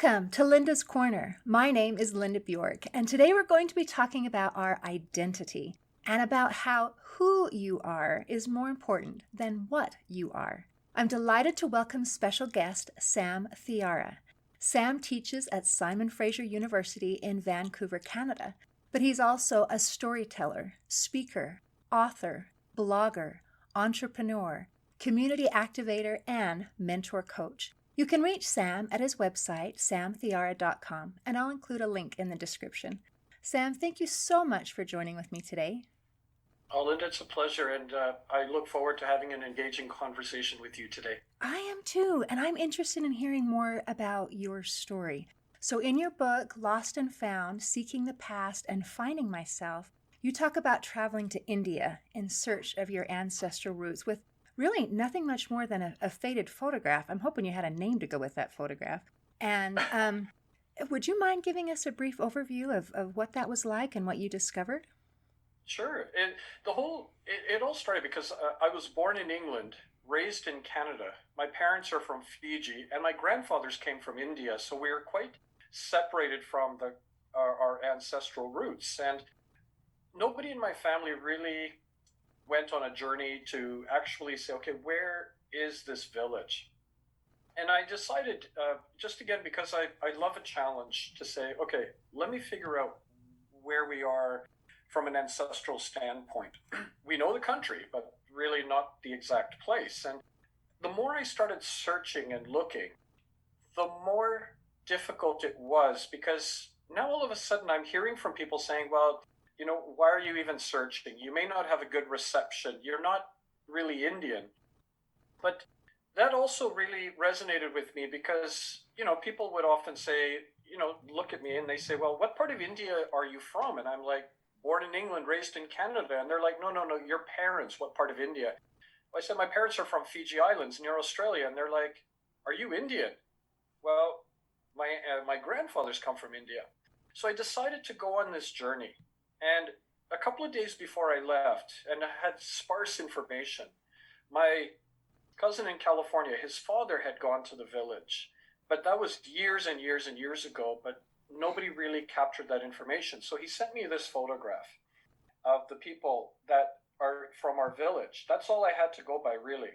Welcome to Linda's Corner. My name is Linda Bjork, and today we're going to be talking about our identity and about how who you are is more important than what you are. I'm delighted to welcome special guest Sam Thiara. Sam teaches at Simon Fraser University in Vancouver, Canada, but he's also a storyteller, speaker, author, blogger, entrepreneur, community activator, and mentor coach. You can reach Sam at his website, samthiara.com, and I'll include a link in the description. Sam, thank you so much for joining with me today. Oh, Linda, it's a pleasure, and I look forward to having an engaging conversation with you today. I am too, and I'm interested in hearing more about your story. So in your book, Lost and Found, Seeking the Past and Finding Myself, you talk about traveling to India in search of your ancestral roots with really nothing much more than a faded photograph. I'm hoping you had a name to go with that photograph. And would you mind giving us a brief overview of what that was like and what you discovered? Sure. It all started because I was born in England, raised in Canada. My parents are from Fiji, and my grandfathers came from India, so we were quite separated from our ancestral roots. And nobody in my family really went on a journey to actually say, okay, where is this village? And I decided, just again, because I love a challenge, to say, okay, let me figure out where we are from an ancestral standpoint. We know the country, but really not the exact place. And the more I started searching and looking, the more difficult it was, because now all of a sudden I'm hearing from people saying, well, why are you even searching? You may not have a good reception. You're not really Indian. But that also really resonated with me because, people would often say, look at me and they say, well, what part of India are you from? And I'm like, born in England, raised in Canada. And they're like, no, your parents, what part of India? I said, my parents are from Fiji Islands near Australia. And they're like, are you Indian? Well, my grandfathers come from India. So I decided to go on this journey. And a couple of days before I left, and I had sparse information, my cousin in California, his father had gone to the village, but that was years and years and years ago, but nobody really captured that information. So he sent me this photograph of the people that are from our village. That's all I had to go by, really.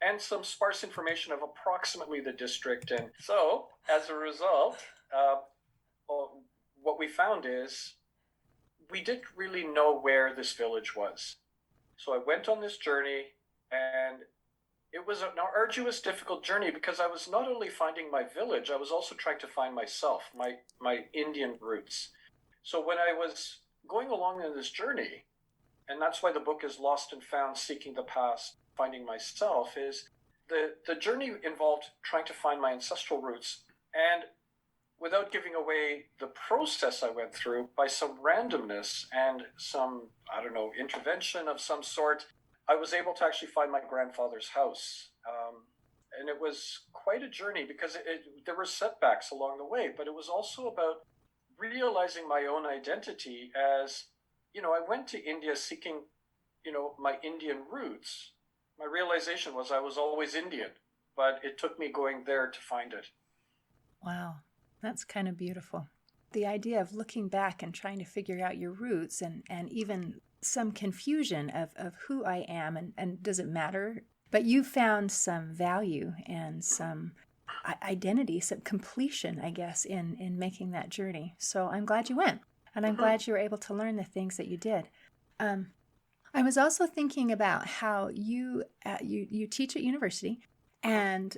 And some sparse information of approximately the district. And so, as a result, what we found is we didn't really know where this village was. So I went on this journey, and it was an arduous, difficult journey because I was not only finding my village, I was also trying to find myself, my Indian roots. So when I was going along in this journey, and that's why the book is Lost and Found, Seeking the Past, Finding Myself, is the journey involved trying to find my ancestral roots. And without giving away the process I went through, by some randomness and some, intervention of some sort, I was able to actually find my grandfather's house. And it was quite a journey because there were setbacks along the way, but it was also about realizing my own identity as, I went to India seeking, my Indian roots. My realization was I was always Indian, but it took me going there to find it. Wow. That's kind of beautiful. The idea of looking back and trying to figure out your roots and even some confusion of who I am and does it matter? But you found some value and some identity, some completion, I guess, in making that journey. So I'm glad you went, and I'm glad you were able to learn the things that you did. I was also thinking about how you teach at university, and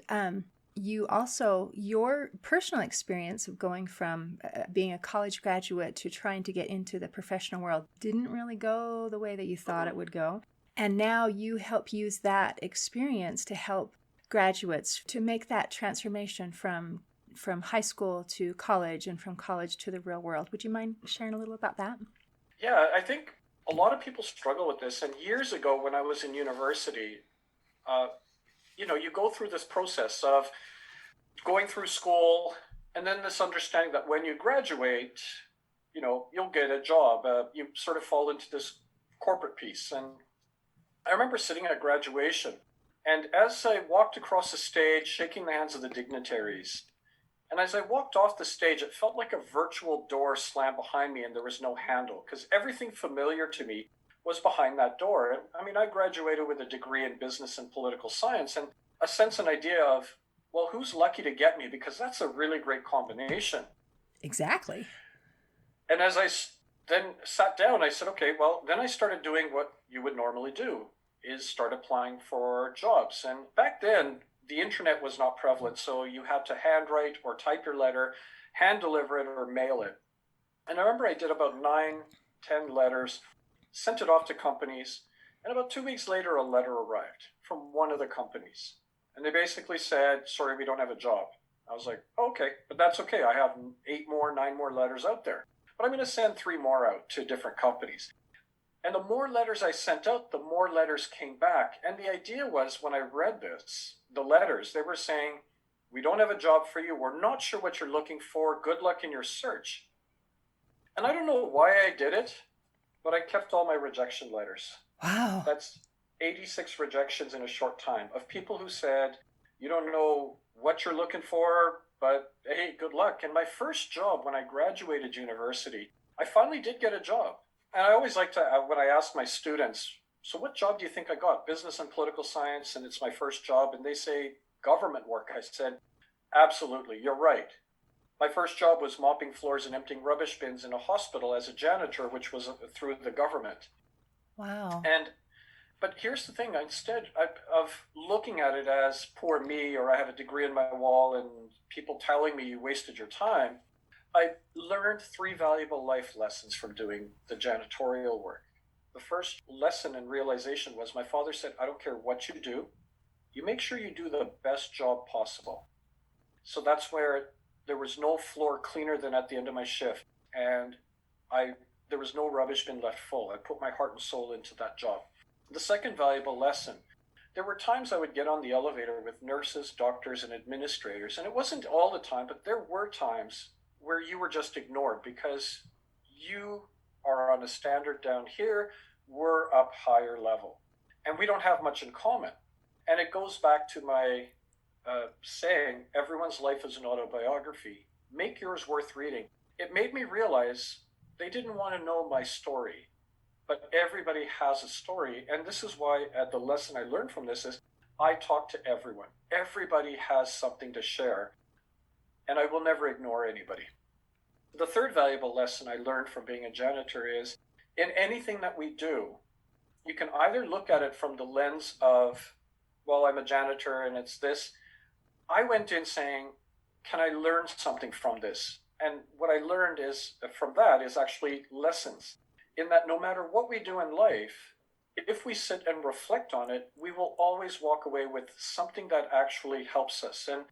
you also, your personal experience of going from being a college graduate to trying to get into the professional world didn't really go the way that you thought it would go. And now you help use that experience to help graduates to make that transformation from high school to college and from college to the real world. Would you mind sharing a little about that? Yeah, I think a lot of people struggle with this. And years ago when I was in university, you go through this process of going through school and then this understanding that when you graduate, you'll get a job. You sort of fall into this corporate piece. And I remember sitting at graduation, and as I walked across the stage, shaking the hands of the dignitaries, And as I walked off the stage, it felt like a virtual door slammed behind me and there was no handle because everything familiar to me was behind that door. And I mean, I graduated with a degree in business and political science and a sense and idea of, well, who's lucky to get me? Because that's a really great combination. Exactly. And as I then sat down, I said, okay, well, then I started doing what you would normally do, is start applying for jobs. And back then, the internet was not prevalent, so you had to handwrite or type your letter, hand deliver it, or mail it. And I remember I did about 9, 10 letters, sent it off to companies, and about 2 weeks later, a letter arrived from one of the companies. And they basically said, sorry, we don't have a job. I was like, okay, but that's okay. I have 8 more, 9 more letters out there. But I'm going to send 3 more out to different companies. And the more letters I sent out, the more letters came back. And the idea was, when I read this, the letters, they were saying, we don't have a job for you. We're not sure what you're looking for. Good luck in your search. And I don't know why I did it, but I kept all my rejection letters. Wow. That's 86 rejections in a short time of people who said, you don't know what you're looking for, but hey, good luck. And my first job when I graduated university, I finally did get a job. And I always like to, when I ask my students, so what job do you think I got? Business and political science, and it's my first job. And they say, government work. I said, absolutely, you're right. My first job was mopping floors and emptying rubbish bins in a hospital as a janitor, which was through the government. Wow. But here's the thing, instead of looking at it as poor me, or I have a degree in my wall and people telling me you wasted your time, I learned 3 valuable life lessons from doing the janitorial work. The first lesson and realization was my father said, I don't care what you do, you make sure you do the best job possible. So that's where there was no floor cleaner than at the end of my shift. And there was no rubbish bin left full. I put my heart and soul into that job. The second valuable lesson, there were times I would get on the elevator with nurses, doctors, and administrators, and it wasn't all the time, but there were times where you were just ignored because you are on a standard down here, we're up higher level, and we don't have much in common. And it goes back to my saying, everyone's life is an autobiography. Make yours worth reading. It made me realize they didn't want to know my story. But everybody has a story. And this is why the lesson I learned from this is I talk to everyone. Everybody has something to share. And I will never ignore anybody. The third valuable lesson I learned from being a janitor is in anything that we do, you can either look at it from the lens of, well, I'm a janitor and it's this. I went in saying, can I learn something from this? And what I learned is from that is actually lessons. In that no matter what we do in life, if we sit and reflect on it, we will always walk away with something that actually helps us. And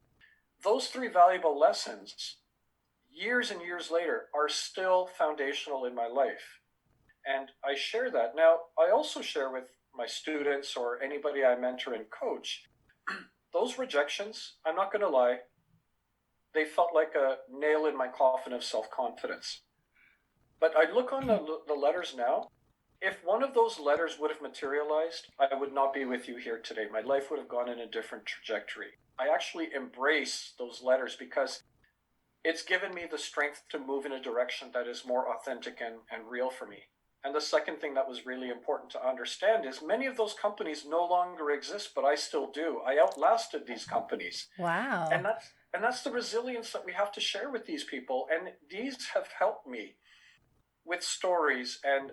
those 3 valuable lessons, years and years later, are still foundational in my life. And I share that. Now, I also share with my students or anybody I mentor and coach, those rejections, I'm not going to lie, they felt like a nail in my coffin of self-confidence. But I look on the letters now. If one of those letters would have materialized, I would not be with you here today. My life would have gone in a different trajectory. I actually embrace those letters because it's given me the strength to move in a direction that is more authentic and real for me. And the second thing that was really important to understand is many of those companies no longer exist, but I still do. I outlasted these companies. Wow. And that's the resilience that we have to share with these people. And these have helped me with stories and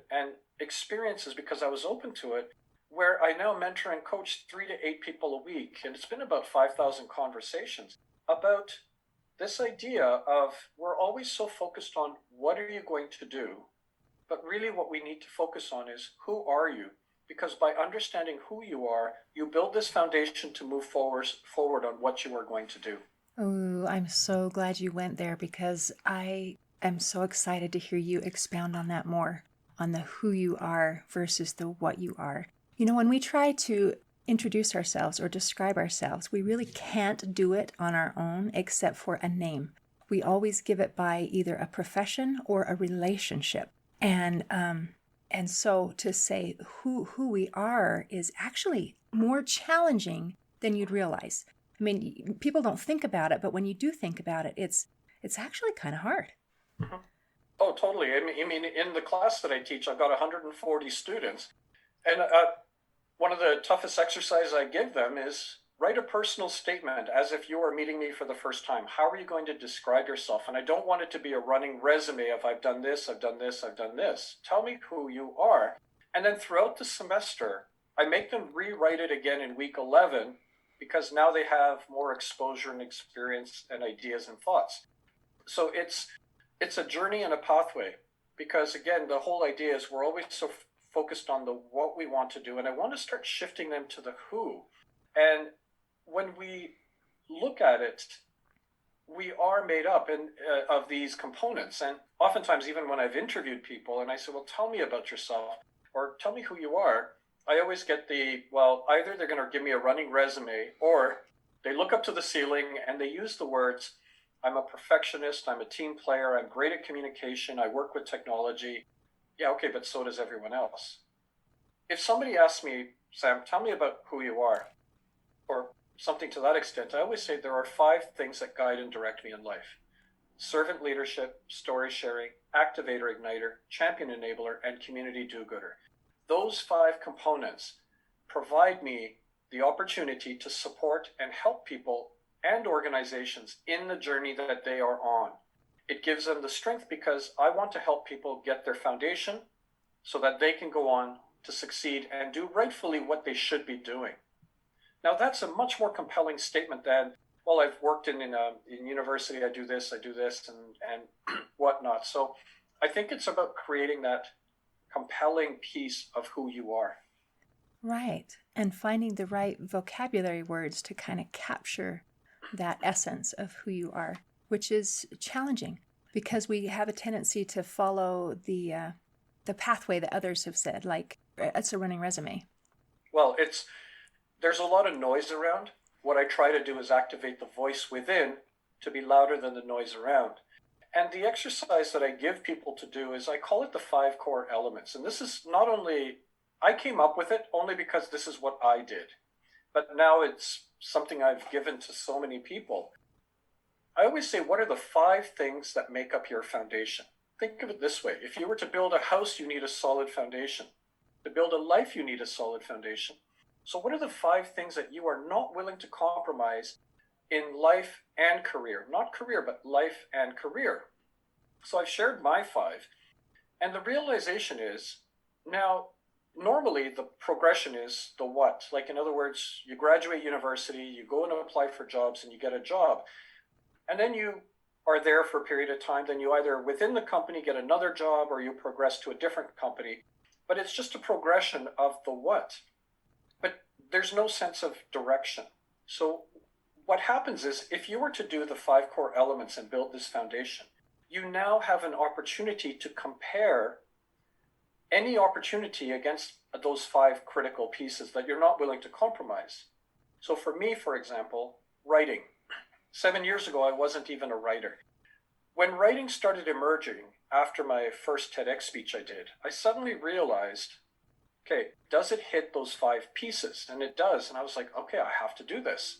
experiences because I was open to it, where I now mentor and coach 3 to 8 people a week. And it's been about 5,000 conversations about this idea of we're always so focused on what are you going to do? But really what we need to focus on is who are you? Because by understanding who you are, you build this foundation to move forward on what you are going to do. Oh, I'm so glad you went there because I am so excited to hear you expound on that more, on the who you are versus the what you are. You know, when we try to introduce ourselves or describe ourselves, we really can't do it on our own except for a name. We always give it by either a profession or a relationship. And so to say who we are is actually more challenging than you'd realize. I mean, people don't think about it, but when you do think about it, it's actually kind of hard. Mhm. Oh, totally. I mean, in the class that I teach, I've got 140 students, and one of the toughest exercises I give them is write a personal statement as if you are meeting me for the first time. How are you going to describe yourself? And I don't want it to be a running resume of I've done this, I've done this, I've done this. Tell me who you are. And then throughout the semester, I make them rewrite it again in week 11 because now they have more exposure and experience and ideas and thoughts. So it's a journey and a pathway because again, the whole idea is we're always so focused on the what we want to do, and I want to start shifting them to the who. And when we look at it, we are made up of these components. And oftentimes, even when I've interviewed people and I say, well, tell me about yourself or tell me who you are, I always get well, either they're going to give me a running resume or they look up to the ceiling and they use the words, I'm a perfectionist, I'm a team player, I'm great at communication, I work with technology. Yeah, okay, but so does everyone else. If somebody asks me, Sam, tell me about who you are, or something to that extent, I always say there are 5 things that guide and direct me in life: servant leadership, story sharing, activator igniter, champion enabler, and community do-gooder. Those 5 components provide me the opportunity to support and help people and organizations in the journey that they are on. It gives them the strength because I want to help people get their foundation so that they can go on to succeed and do rightfully what they should be doing. Now, that's a much more compelling statement than, well, I've worked in university, I do this, and whatnot. So I think it's about creating that compelling piece of who you are. Right. And finding the right vocabulary words to kind of capture that essence of who you are, which is challenging because we have a tendency to follow the pathway that others have said, like it's a running resume. Well, there's a lot of noise around. What I try to do is activate the voice within to be louder than the noise around. And the exercise that I give people to do is I call it the 5 core elements. And this is not only, I came up with it only because this is what I did, but now it's something I've given to so many people. I always say, what are the 5 things that make up your foundation? Think of it this way. If you were to build a house, you need a solid foundation. To build a life, you need a solid foundation. So what are the 5 things that you are not willing to compromise in life and career? Not career, but life and career. So I've shared my 5. And the realization is, now, normally the progression is the what. Like, in other words, you graduate university, you go and apply for jobs, and you get a job. And then you are there for a period of time. Then you either within the company get another job or you progress to a different company. But it's just a progression of the what. But there's no sense of direction. So what happens is if you were to do the 5 core elements and build this foundation, you now have an opportunity to compare any opportunity against those 5 critical pieces that you're not willing to compromise. So for me, for example, writing. 7 years ago, I wasn't even a writer. When writing started emerging after my first TEDx speech I did, I suddenly realized, okay, does it hit those 5 pieces? And it does. And I was like, okay, I have to do this.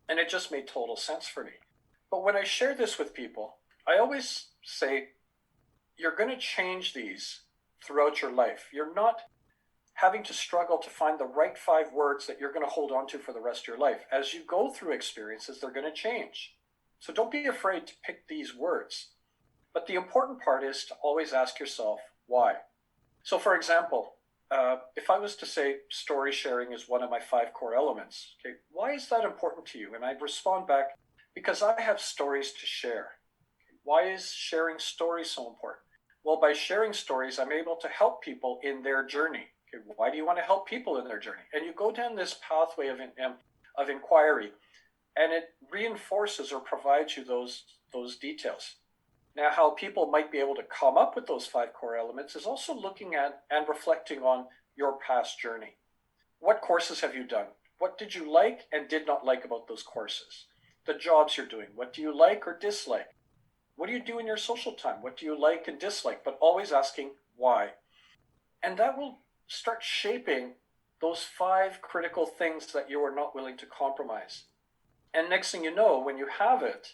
And it just made total sense for me. But when I share this with people, I always say, you're going to change these throughout your life. You're not having to struggle to find the right 5 words that you're going to hold on to for the rest of your life. As you go through experiences, they're going to change. So don't be afraid to pick these words. But the important part is to always ask yourself, why? So for example, if I was to say story sharing is one of my 5 core elements, okay, why is that important to you? And I'd respond back, because I have stories to share. Why is sharing stories so important? Well, by sharing stories, I'm able to help people in their journey. Okay, why do you want to help people in their journey? And you go down this pathway of inquiry, and it reinforces or provides you those details. Now, how people might be able to come up with those 5 core elements is also looking at and reflecting on your past journey. What courses have you done? What did you like and did not like about those courses? The jobs you're doing, what do you like or dislike? What do you do in your social time? What do you like and dislike? But always asking why. And that will start shaping those 5 critical things that you are not willing to compromise. And next thing you know, when you have it,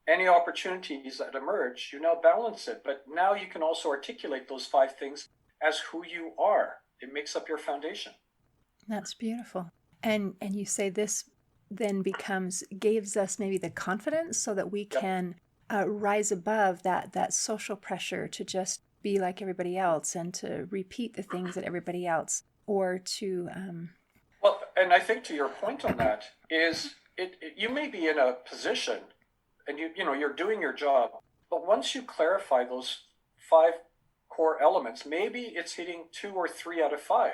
any opportunities that emerge, you now balance it. But now you can also articulate those 5 things as who you are. It makes up your foundation. That's beautiful. And you say this then gives us maybe the confidence so that we Yep. can rise above that social pressure to just be like everybody else and to repeat the things that everybody else, or to Well, and I think to your point on that is you may be in a position and you're doing your job, but once you clarify those 5 core elements, maybe it's hitting 2 or 3 out of 5.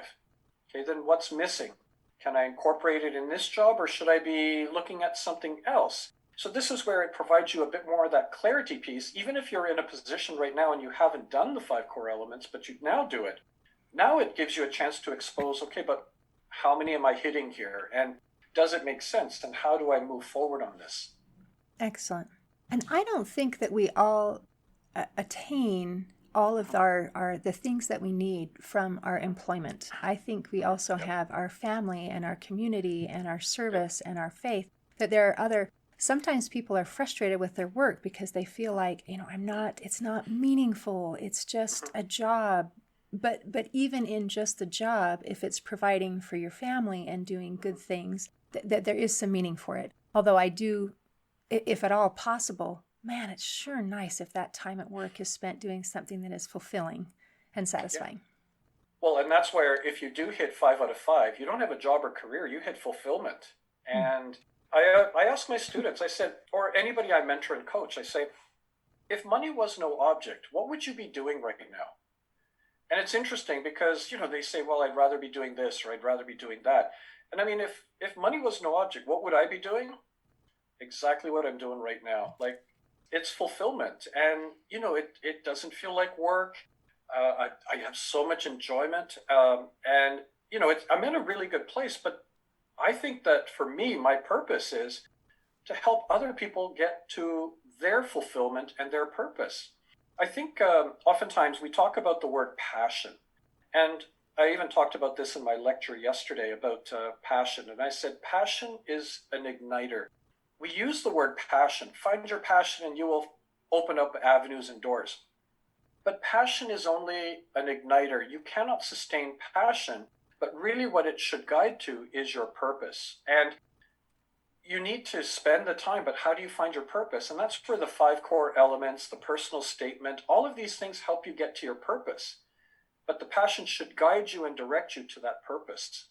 Okay, then what's missing? Can I incorporate it in this job, or should I be looking at something else? So this is where it provides you a bit more of that clarity piece. Even if you're in a position right now and you haven't done the 5 core elements, but you now do it, now it gives you a chance to expose, okay, but how many am I hitting here? And does it make sense? And how do I move forward on this? excellent. And I don't think that we all attain all of the things that we need from our employment. I think we also have our family and our community and our service and our faith, that there are other, sometimes people are frustrated with their work because they feel like, it's not meaningful. It's just a job. But even in just the job, if it's providing for your family and doing good things, that there is some meaning for it. Although I do, if at all possible, man, it's sure nice if that time at work is spent doing something that is fulfilling and satisfying. Well, and that's where if you do hit 5 out of 5, you don't have a job or career, you hit fulfillment. And I ask my students, I said, or anybody I mentor and coach, I say, if money was no object, what would you be doing right now? And it's interesting because, they say, well, I'd rather be doing this or I'd rather be doing that. And I mean, if money was no object, what would I be doing? Exactly what I'm doing right now. Like, it's fulfillment. And, it doesn't feel like work. I have so much enjoyment. And, I'm in a really good place. But I think that for me, my purpose is to help other people get to their fulfillment and their purpose. I think oftentimes we talk about the word passion. And I even talked about this in my lecture yesterday about passion. And I said, passion is an igniter. We use the word passion. Find your passion and you will open up avenues and doors. But passion is only an igniter. You cannot sustain passion, but really what it should guide to is your purpose. And you need to spend the time, but how do you find your purpose? And that's where the 5 core elements, the personal statement, all of these things help you get to your purpose. But the passion should guide you and direct you to that purpose.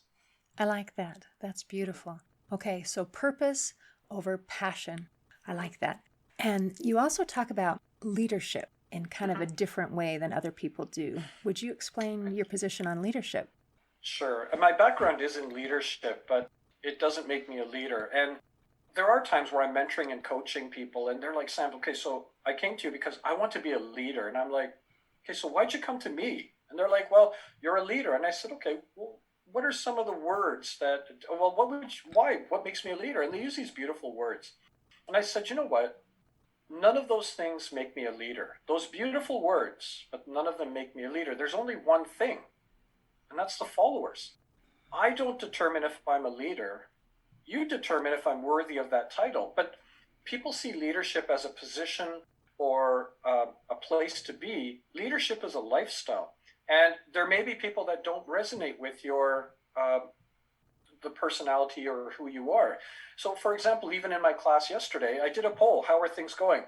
I like that. That's beautiful. Okay, so purpose over passion. I like that. And you also talk about leadership in kind of a different way than other people do. Would you explain your position on leadership? Sure. And my background is in leadership, but it doesn't make me a leader. And there are times where I'm mentoring and coaching people, and they're like, Sam, okay, so I came to you because I want to be a leader. And I'm like, okay, so why'd you come to me? And they're like, well, you're a leader. And I said, okay, well, what are some of the words what makes me a leader? And they use these beautiful words. And I said, you know what? None of those things make me a leader. Those beautiful words, but none of them make me a leader. There's only one thing, and that's the followers. I don't determine if I'm a leader. You determine if I'm worthy of that title. But people see leadership as a position or a place to be. Leadership is a lifestyle. And there may be people that don't resonate with your the personality or who you are. So, for example, even in my class yesterday, I did a poll. How are things going?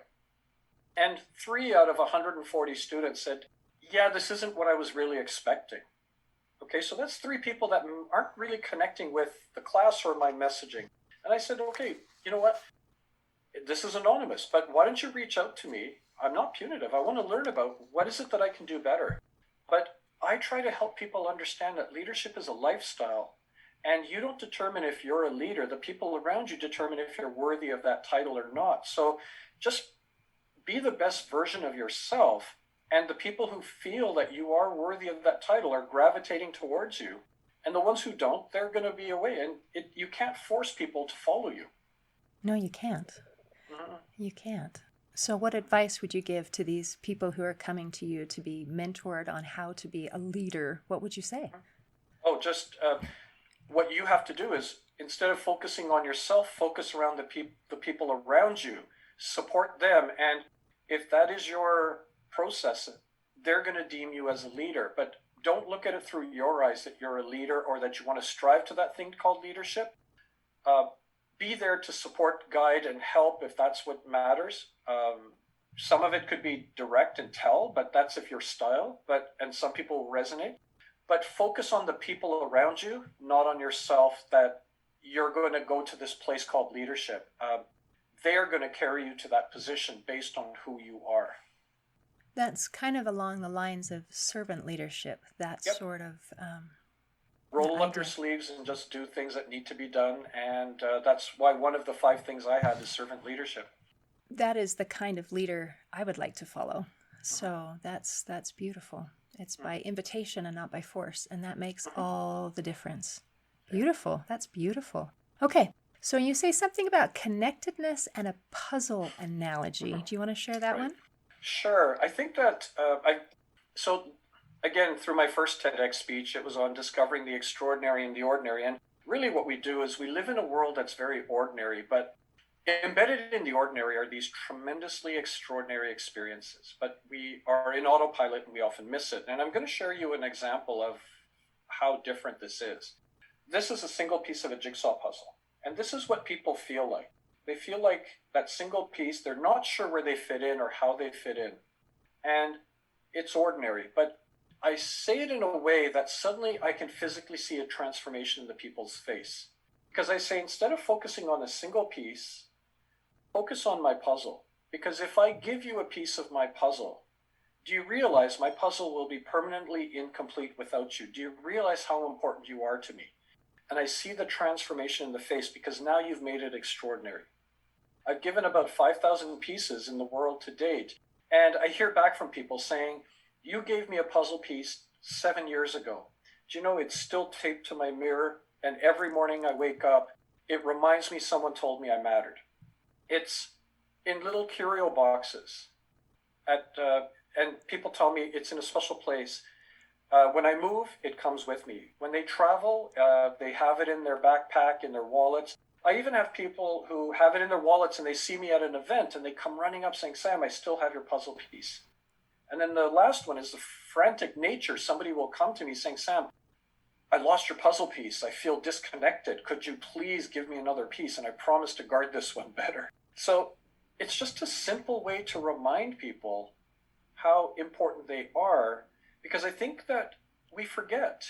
And 3 out of 140 students said, yeah, this isn't what I was really expecting. Okay, so that's 3 people that aren't really connecting with the class or my messaging. And I said, okay, you know what? This is anonymous, but why don't you reach out to me? I'm not punitive. I want to learn about what is it that I can do better. But I try to help people understand that leadership is a lifestyle, and you don't determine if you're a leader. The people around you determine if you're worthy of that title or not. So just be the best version of yourself, and the people who feel that you are worthy of that title are gravitating towards you. And the ones who don't, they're going to be away. And you can't force people to follow you. No, you can't. You can't. So what advice would you give to these people who are coming to you to be mentored on how to be a leader? What would you say? Oh, just what you have to do is, instead of focusing on yourself, focus around the people around you, support them. And if that is your process, they're going to deem you as a leader. But don't look at it through your eyes that you're a leader or that you want to strive to that thing called leadership. Be there to support, guide, and help if that's what matters. Some of it could be direct and tell, but that's if your style. And some people will resonate. But focus on the people around you, not on yourself, that you're going to go to this place called leadership. They're going to carry you to that position based on who you are. That's kind of along the lines of servant leadership, that sort of... Roll up your sleeves and just do things that need to be done. And that's why one of the 5 things I have is servant leadership. That is the kind of leader I would like to follow. So that's beautiful. It's by invitation and not by force. And that makes all the difference. Beautiful. That's beautiful. Okay. So you say something about connectedness and a puzzle analogy. Do you want to share that one? Sure. I think that so again, through my first TEDx speech, it was on discovering the extraordinary and the ordinary. And really what we do is we live in a world that's very ordinary, but embedded in the ordinary are these tremendously extraordinary experiences. But we are in autopilot and we often miss it. And I'm going to share you an example of how different this is. This is a single piece of a jigsaw puzzle. And this is what people feel like. They feel like that single piece, they're not sure where they fit in or how they fit in. And it's ordinary, but I say it in a way that suddenly I can physically see a transformation in the people's face. Because I say, instead of focusing on a single piece, focus on my puzzle. Because if I give you a piece of my puzzle, do you realize my puzzle will be permanently incomplete without you? Do you realize how important you are to me? And I see the transformation in the face because now you've made it extraordinary. I've given about 5,000 pieces in the world to date. And I hear back from people saying, you gave me a puzzle piece 7 years ago. Do you know, it's still taped to my mirror. And every morning I wake up, it reminds me someone told me I mattered. It's in little curio boxes. And people tell me it's in a special place. When I move, it comes with me. When they travel, they have it in their backpack, in their wallets. I even have people who have it in their wallets and they see me at an event and they come running up saying, Sam, I still have your puzzle piece. And then the last one is the frantic nature. Somebody will come to me saying, Sam, I lost your puzzle piece. I feel disconnected. Could you please give me another piece? And I promise to guard this one better. So it's just a simple way to remind people how important they are. Because I think that we forget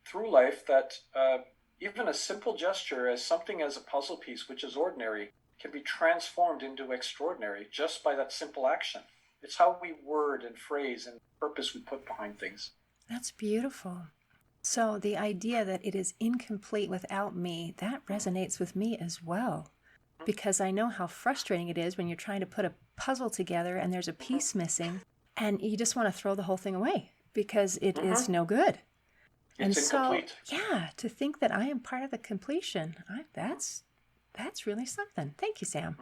through life that even a simple gesture as something as a puzzle piece, which is ordinary, can be transformed into extraordinary just by that simple action. It's how we word and phrase and purpose we put behind things. That's beautiful. So the idea that it is incomplete without me, that resonates with me as well. Because I know how frustrating it is when you're trying to put a puzzle together and there's a piece missing. And you just want to throw the whole thing away because it is no good. It's incomplete. So, to think that I am part of the completion, that's really something. Thank you, Sam.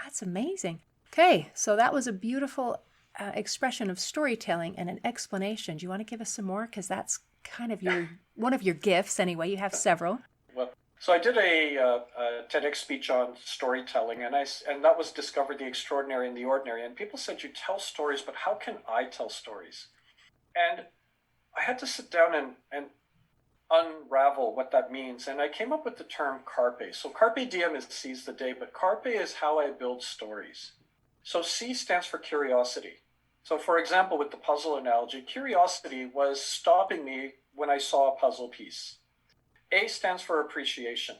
That's amazing. Okay, so that was a beautiful expression of storytelling and an explanation. Do you want to give us some more? Because that's kind of one of your gifts anyway. You have several. Well, so I did a TEDx speech on storytelling, and that was Discover the Extraordinary and the Ordinary. And people said, you tell stories, but how can I tell stories? And I had to sit down and unravel what that means. And I came up with the term carpe. So carpe diem is seize the day, but carpe is how I build stories. So C stands for curiosity. So for example, with the puzzle analogy, curiosity was stopping me when I saw a puzzle piece. A stands for appreciation.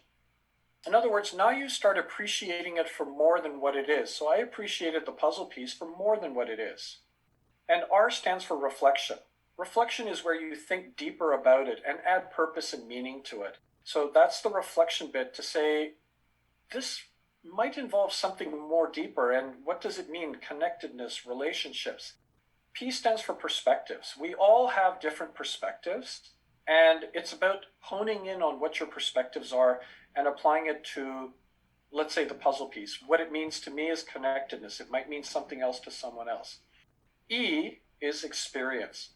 In other words, now you start appreciating it for more than what it is. So I appreciated the puzzle piece for more than what it is. And R stands for reflection. Reflection is where you think deeper about it and add purpose and meaning to it. So that's the reflection bit, to say, this might involve something more deeper. And what does it mean? Connectedness, relationships. P stands for perspectives. We all have different perspectives. And it's about honing in on what your perspectives are and applying it to, let's say, the puzzle piece. What it means to me is connectedness. It might mean something else to someone else. E is experience.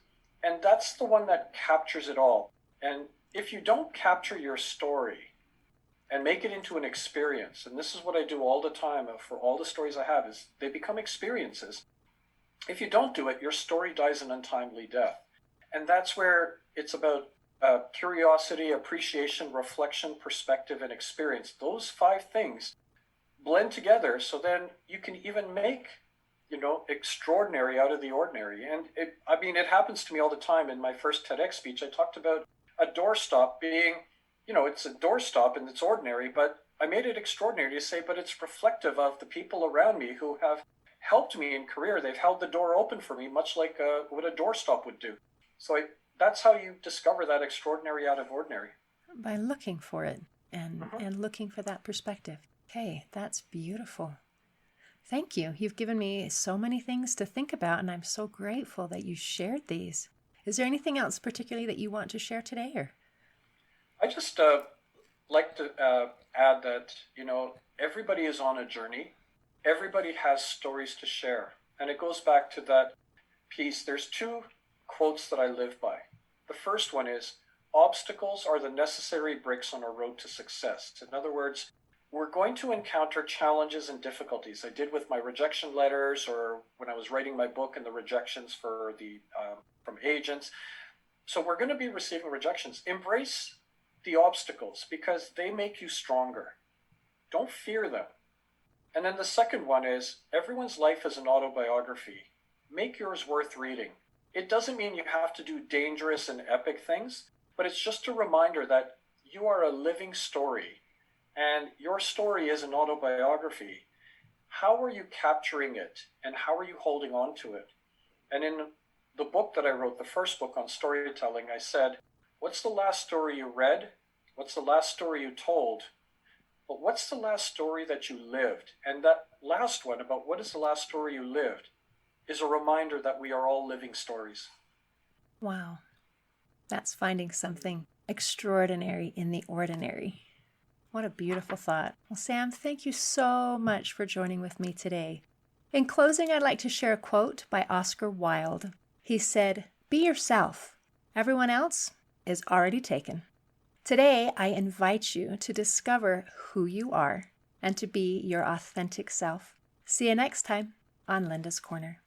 And that's the one that captures it all. And if you don't capture your story and make it into an experience, and this is what I do all the time for all the stories I have, is they become experiences. If you don't do it, your story dies an untimely death. And that's where it's about curiosity, appreciation, reflection, perspective, and experience. Those 5 things blend together, so then you can even make, extraordinary out of the ordinary. And it happens to me all the time. In my first TEDx speech, I talked about a doorstop being, it's a doorstop and it's ordinary, but I made it extraordinary to say, but it's reflective of the people around me who have helped me in career. They've held the door open for me, much like what a doorstop would do. So that's how you discover that extraordinary out of ordinary. By looking for it and looking for that perspective. Okay, that's beautiful. Thank you. You've given me so many things to think about, and I'm so grateful that you shared these. Is there anything else particularly that you want to share today? Or I just like to add that, everybody is on a journey. Everybody has stories to share. And it goes back to that piece. There's 2 quotes that I live by. The first one is, obstacles are the necessary bricks on our road to success. In other words, we're going to encounter challenges and difficulties. I did with my rejection letters, or when I was writing my book and the rejections for from agents. So we're going to be receiving rejections. Embrace the obstacles because they make you stronger. Don't fear them. And then the second one is, everyone's life is an autobiography. Make yours worth reading. It doesn't mean you have to do dangerous and epic things, but it's just a reminder that you are a living story, and your story is an autobiography. How are you capturing it, and how are you holding on to it? And in the book that I wrote, the first book on storytelling, I said, what's the last story you read? What's the last story you told? But what's the last story that you lived? And that last one about what is the last story you lived is a reminder that we are all living stories. wow, that's finding something extraordinary in the ordinary. What a beautiful thought. Well, Sam, thank you so much for joining with me today. In closing, I'd like to share a quote by Oscar Wilde. He said, "Be yourself. Everyone else is already taken." Today, I invite you to discover who you are and to be your authentic self. See you next time on Linda's Corner.